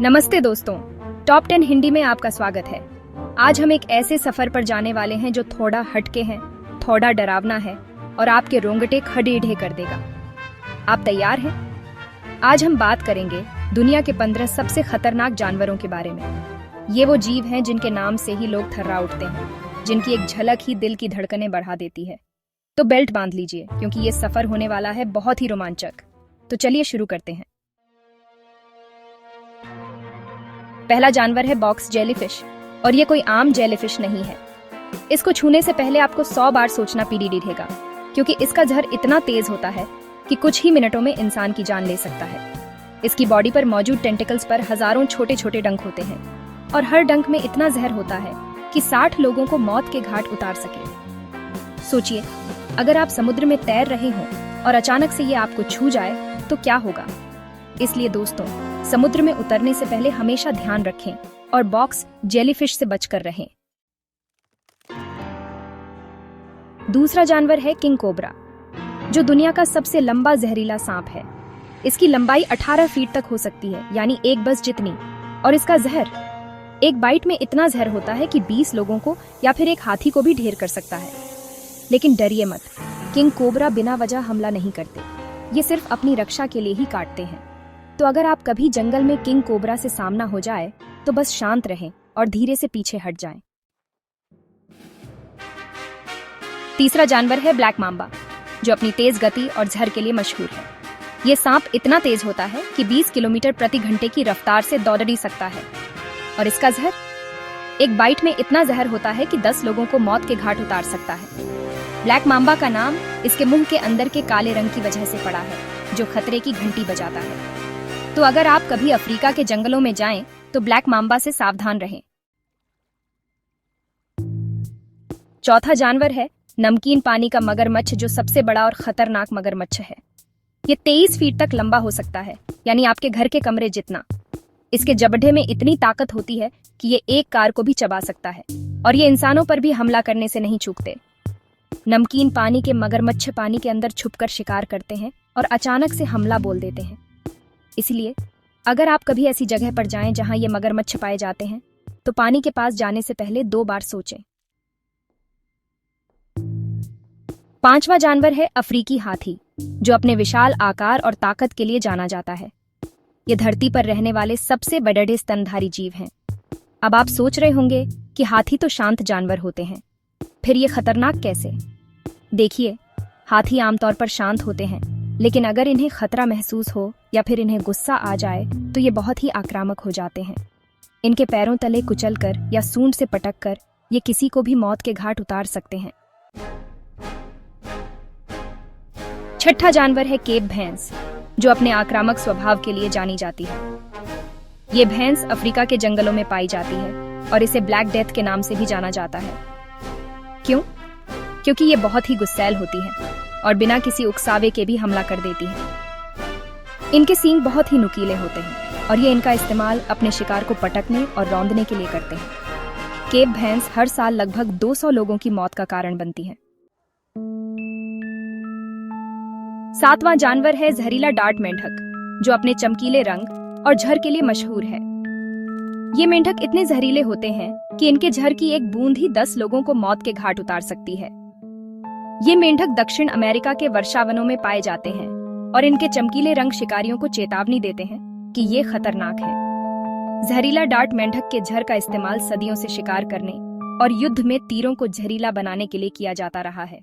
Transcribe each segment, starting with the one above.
नमस्ते दोस्तों, टॉप 10 हिंदी में आपका स्वागत है। आज हम एक ऐसे सफर पर जाने वाले हैं जो थोड़ा हटके है, थोड़ा डरावना है और आपके रोंगटे खड़े कर देगा। आप तैयार हैं? आज हम बात करेंगे दुनिया के 15 सबसे खतरनाक जानवरों के बारे में। ये वो जीव हैं जिनके नाम से ही लोग थर्रा उठते हैं, जिनकी एक झलक ही दिल की धड़कनें बढ़ा देती है। तो बेल्ट बांध लीजिए क्योंकि ये सफर होने वाला है बहुत ही रोमांचक। तो चलिए शुरू करते हैं। पहला जानवर है बॉक्स जेलीफिश, और ये कोई आम जेलीफिश नहीं है। इसको छूने से पहले आपको 100 बार सोचना पीढ़ेगा, क्योंकि इसका जहर इतना तेज होता है कि कुछ ही मिनटों में इंसान की जान ले सकता है। इसकी बॉडी पर मौजूद टेंटिकल्स पर हजारों छोटे छोटे डंक होते हैं, और हर डंक में इतना जहर होता है कि 60 लोगों को मौत के घाट उतार सके। सोचिए, अगर आप समुद्र में तैर रहे हों और अचानक से ये आपको छू जाए तो क्या होगा। इसलिए दोस्तों, समुद्र में उतरने से पहले हमेशा ध्यान रखें और बॉक्स जेलीफिश से बचकर रहें। दूसरा जानवर है किंग कोबरा, जो दुनिया का सबसे लंबा जहरीला सांप है। इसकी लंबाई 18 फीट तक हो सकती है, यानी एक बस जितनी, और इसका जहर एक बाइट में इतना जहर होता है कि 20 लोगों को या फिर एक हाथी को भी ढेर कर सकता है। लेकिन डरिए मत, किंग कोबरा बिना वजह हमला नहीं करते, ये सिर्फ अपनी रक्षा के लिए ही काटते हैं। तो अगर आप कभी जंगल में किंग कोबरा से सामना हो जाए तो बस शांत रहें और धीरे से पीछे हट जाएं। तीसरा जानवर है ब्लैक मांबा, जो अपनी तेज गति और जहर के लिए मशहूर है। ये सांप इतना तेज होता है कि 20 किलोमीटर प्रति घंटे की रफ्तार से दौड़ ही सकता है, और इसका जहर एक बाइट में इतना जहर होता है कि 10 लोगों को मौत के घाट उतार सकता है। ब्लैक मांबा का नाम इसके मुंह के अंदर के काले रंग की वजह से पड़ा है, जो खतरे की घंटी बजाता है। तो अगर आप कभी अफ्रीका के जंगलों में जाएं तो ब्लैक मांबा से सावधान रहें। चौथा जानवर है नमकीन पानी का मगरमच्छ, जो सबसे बड़ा और खतरनाक मगरमच्छ है। ये 23 फीट तक लंबा हो सकता है, यानी आपके घर के कमरे जितना। इसके जबड़े में इतनी ताकत होती है कि ये एक कार को भी चबा सकता है, और ये इंसानों पर भी हमला करने से नहीं चूकते। नमकीन पानी के मगरमच्छ पानी के अंदर छुपकर शिकार करते हैं और अचानक से हमला बोल देते हैं। इसलिए अगर आप कभी ऐसी जगह पर जाएं जहां ये मगरमच्छ पाए जाते हैं तो पानी के पास जाने से पहले 2 बार सोचें। पांचवा जानवर है अफ्रीकी हाथी, जो अपने विशाल आकार और ताकत के लिए जाना जाता है। ये धरती पर रहने वाले सबसे बड़े स्तनधारी जीव हैं। अब आप सोच रहे होंगे कि हाथी तो शांत जानवर होते हैं, फिर ये खतरनाक कैसे? देखिए, हाथी आमतौर पर शांत होते हैं, लेकिन अगर इन्हें खतरा महसूस हो या फिर इन्हें गुस्सा आ जाए तो ये बहुत ही आक्रामक हो जाते हैं। इनके पैरों तले कुचलकर या सूंड से पटककर ये किसी को भी मौत के घाट उतार सकते हैं। छठा जानवर है केप भैंस, जो अपने आक्रामक स्वभाव के लिए जानी जाती है। ये भैंस अफ्रीका के जंगलों में पाई जाती है और इसे ब्लैक डेथ के नाम से भी जाना जाता है। क्यों? क्योंकि ये बहुत ही गुस्सैल होती है और बिना किसी उकसावे के भी हमला कर देती है। इनके सींग बहुत ही नुकीले होते हैं और ये इनका इस्तेमाल अपने शिकार को पटकने और रौंदने के लिए करते हैं। केप भैंस हर साल लगभग 200 लोगों की मौत का कारण बनती है। सातवां जानवर है जहरीला डार्ट मेंढक, जो अपने चमकीले रंग और जहर के लिए मशहूर है। ये मेंढक इतने जहरीले होते हैं कि इनके जहर की एक बूंद ही 10 लोगों को मौत के घाट उतार सकती है। ये मेंढक दक्षिण अमेरिका के वर्षावनों में पाए जाते हैं और इनके चमकीले रंग शिकारियों को चेतावनी देते हैं कि ये खतरनाक है। जहरीला डार्ट मेंढक के जहर का इस्तेमाल सदियों से शिकार करने और युद्ध में तीरों को जहरीला बनाने के लिए किया जाता रहा है।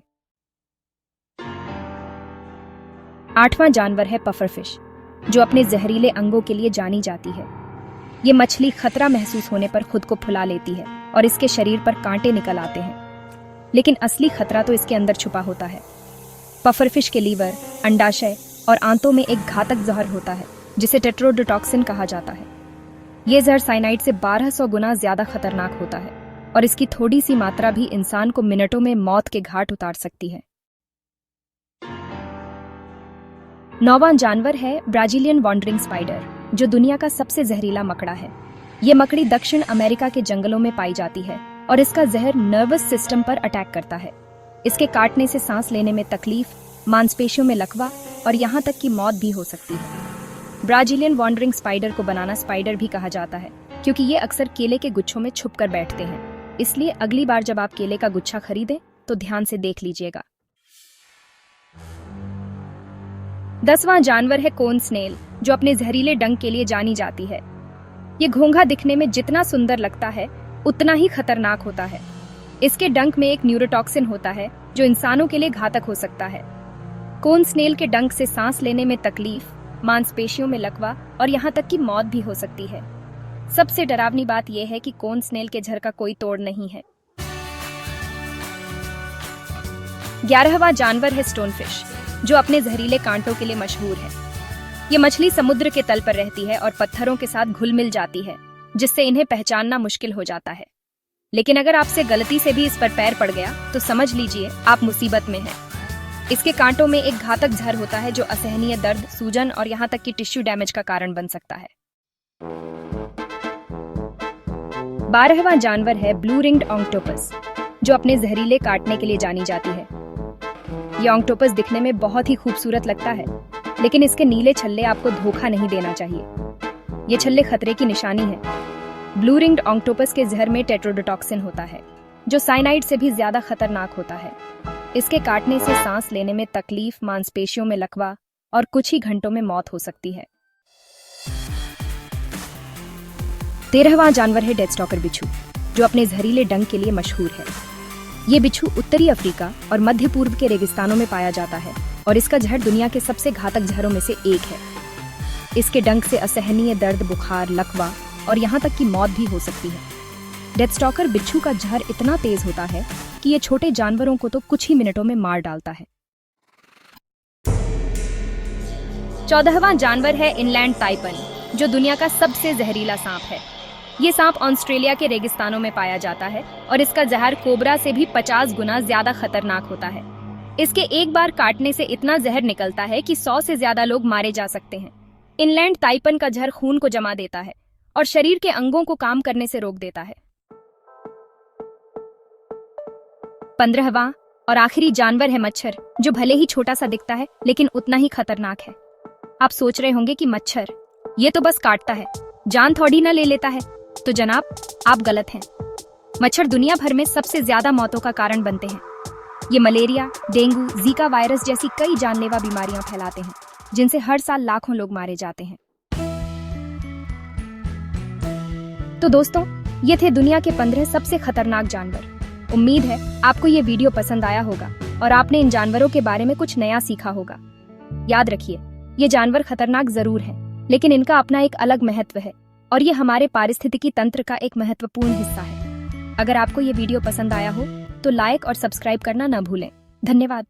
आठवां जानवर है पफरफिश, जो अपने जहरीले अंगों के लिए जानी जाती है। ये मछली खतरा महसूस होने पर खुद को फुला लेती है और इसके शरीर पर कांटे निकल आते हैं, लेकिन असली खतरा तो इसके अंदर छुपा होता है। पफरफिश के लीवर, अंडाशय और आंतों में एक घातक जहर होता है जिसे टेट्रोडोटॉक्सिन कहा जाता है। ये जहर साइनाइड से 1200 गुना ज्यादा खतरनाक होता है और इसकी थोड़ी सी मात्रा भी इंसान को मिनटों में मौत के घाट उतार सकती है। नौवां जानवर है ब्राजीलियन वॉन्डरिंग स्पाइडर, जो दुनिया का सबसे जहरीला मकड़ा है। ये मकड़ी दक्षिण अमेरिका के जंगलों में पाई जाती है और इसका जहर नर्वस सिस्टम पर अटैक करता है। इसके काटने से सांस लेने में तकलीफ, मांसपेशियों में लकवा और यहाँ तक कि मौत भी हो सकती है। ब्राजीलियन वॉन्डरिंग स्पाइडर को बनाना स्पाइडर भी कहा जाता है, क्योंकि ये अक्सर केले के गुच्छों में छुपकर बैठते हैं। इसलिए अगली बार जब आप केले का गुच्छा खरीदें तो ध्यान से देख लीजिएगा। 10वां जानवर है कोन स्नेल, जो अपने जहरीले डंक के लिए जानी जाती है। ये घोंघा दिखने में जितना सुंदर लगता है उतना ही खतरनाक होता है। इसके डंक में एक न्यूरोटॉक्सिन होता है जो इंसानों के लिए घातक हो सकता है। कोन स्नेल के डंक से सांस लेने में तकलीफ, मांसपेशियों में लकवा और यहाँ तक कि मौत भी हो सकती है। सबसे डरावनी बात यह है कि कोन स्नेल के झर का कोई तोड़ नहीं है। 11वां जानवर है स्टोनफिश, जो अपने जहरीले कांटों के लिए मशहूर है। ये मछली समुद्र के तल पर रहती है और पत्थरों के साथ घुल मिल जाती है, जिससे इन्हें पहचानना मुश्किल हो जाता है। लेकिन अगर आपसे गलती से भी इस पर पैर पड़ गया तो समझ लीजिए आप मुसीबत में हैं। इसके कांटों में एक घातक झर होता है जो असहनीय दर्द, सूजन और यहाँ तक कि टिश्यू डैमेज का कारण बन सकता है। 12वां जानवर है ब्लू रिंग्ड ऑक्टोपस, जो अपने जहरीले काटने के लिए जानी जाती है। यह ऑक्टोपस दिखने में बहुत ही खूबसूरत लगता है, लेकिन इसके नीले छल्ले आपको धोखा नहीं देना चाहिए। ये छल्ले खतरे की निशानी है। ब्लू रिंग्ड ऑक्टोपस के जहर में टेट्रोडोटॉक्सिन होता है, जो साइनाइड से भी ज्यादा खतरनाक होता है। इसके काटने से सांस लेने में तकलीफ, मांसपेशियों में लकवा और कुछ ही घंटों में मौत हो सकती है। 13वां जानवर है डेथ स्टॉकर बिच्छू, जो अपने जहरीले डंक के लिए मशहूर है। ये बिच्छू उत्तरी अफ्रीका और मध्य पूर्व के रेगिस्तानों में पाया जाता है और इसका जहर दुनिया के सबसे घातक जहरों में से एक है। इसके डंक से असहनीय दर्द, बुखार, लकवा और यहाँ तक कि मौत भी हो सकती है। डेथ स्टॉकर बिच्छू का जहर इतना तेज होता है कि ये छोटे जानवरों को तो कुछ ही मिनटों में मार डालता है। 14वां जानवर है इनलैंड ताइपन, जो दुनिया का सबसे जहरीला सांप है। ये सांप ऑस्ट्रेलिया के रेगिस्तानों में पाया जाता है और इसका जहर कोबरा से भी 50 गुना ज्यादा खतरनाक होता है। इसके एक बार काटने से इतना जहर निकलता है कि 100 से ज्यादा लोग मारे जा सकते हैं। इनलैंड ताइपन का जहर खून को जमा देता है और शरीर के अंगों को काम करने से रोक देता है। 15वां और आखिरी जानवर है मच्छर, जो भले ही छोटा सा दिखता है लेकिन उतना ही खतरनाक है। आप सोच रहे होंगे कि मच्छर ये तो बस काटता है, जान थोड़ी ना ले लेता है। तो जनाब, आप गलत हैं। मच्छर दुनिया भर में सबसे ज्यादा मौतों का कारण बनते हैं। ये मलेरिया, डेंगू, जीका वायरस जैसी कई जानलेवा बीमारियां फैलाते हैं, जिनसे हर साल लाखों लोग मारे जाते हैं। तो दोस्तों, ये थे दुनिया के 15 सबसे खतरनाक जानवर। उम्मीद है आपको ये वीडियो पसंद आया होगा और आपने इन जानवरों के बारे में कुछ नया सीखा होगा। याद रखिए, ये जानवर खतरनाक जरूर हैं, लेकिन इनका अपना एक अलग महत्व है और ये हमारे पारिस्थितिकी तंत्र का एक महत्वपूर्ण हिस्सा है। अगर आपको ये वीडियो पसंद आया हो तो लाइक और सब्सक्राइब करना न भूलें। धन्यवाद।